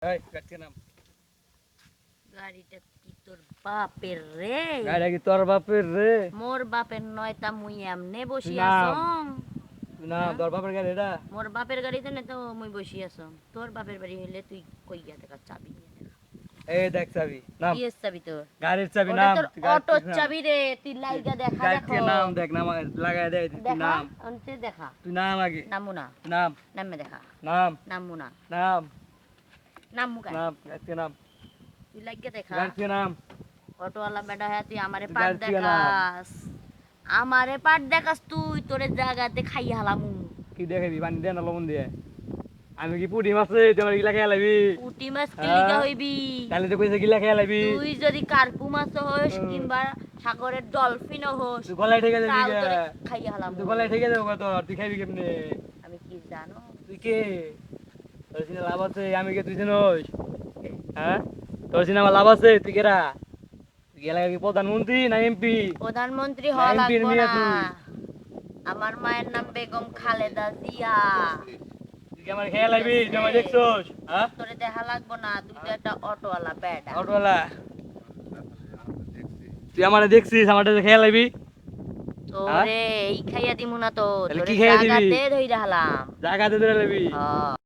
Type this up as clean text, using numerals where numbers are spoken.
এই গাড়িতে নাম। গাড়িটা কি তোর বাপের রে? গাড়িটা কি তোর বাপের রে? মোর বাপের নয় তা মুই এমনে বসি নাম। আছং। না তোর বাপের গাড়ি এটা। মোর বাপের গাড়িতে না তো মুই বসি আছং। তোর বাপের বাড়ি হইলে তুই কইয়া দেখা চাবি নিয়ে দেখা। এই দেখ চাবি নাম। কি এর চাবি তোর? গাড়ির চাবি ওটা নাম। তোর অটোর চাবি রে, তুই লাইগা দেখা গাড়িতে দেখো। নাম দেখ নাম লাগাই দে তুই দেখা নাম। অন্তে দেখা। তুই নাম আগে। নামু না, নাম নামে দেখা। নাম নামু না, নাম নামু কাই? নাম গাড়িতে নাম। তুই লাইগা দেখা। গাড়িতে নাম। অটোওয়ালা বেটা হ্যাঁ তুই আমারে তুই পাট গাড়ি থেকে নাম। দেখাস। আমারে পাট দেখাস তুই তোরে জায়গাতে খাইয়া হালামু। কি দেখাবি পানি দে না লবণ দিয়ে। আমি কি পুটি মাছে তোমার গিলা খেয়ে লাবি? পুঁটি মাছ কি হ্যাঁ? লিগা হইবি? তাহলে তো কইছে গিলা খেয়ে লাবি। তুই যদি কার্পু মাছ হইস কিংবা সাগরের ডলফিন হইস তুই গলায় ঠেকে যাবি তাও কে? তোরে খাইয়া হালামু। তুই গলায় ঠেকে যাবো কত তুই খাবি কেমনে? আমি কি জানো? তুই কে? তোর সিনে লাভ আছে আমি কে তুই চিনস? হ্যাঁ তোর সিনে আমার লাভ আছে তুই কেরা? তুই এলাকার কি প্রধানমন্ত্রী না এমপি? প্রধানমন্ত্রী না হওয়া এমপির লাগবো মেয়ে না। তুই? আমার মায়ের নাম বেগম খালেদা জিয়া। তুই কি আমার খেয়ে লাবি তুই আমার দেখছস? হ্যাঁ তোরে দেখা লাগবো না, তুই তো একটা অটোওয়ালা বেটা। অটোওয়ালা তুই আমার দেখছিস আমারটা খেয়ে লাবি? তোরে এই খাইয়া দিমু না তো, তাহলে তোরে কি খাইয়া দিবি? জাগাতে ধইরা হালাম। জায়গাতে ধরে লাবি। হ্যাঁ।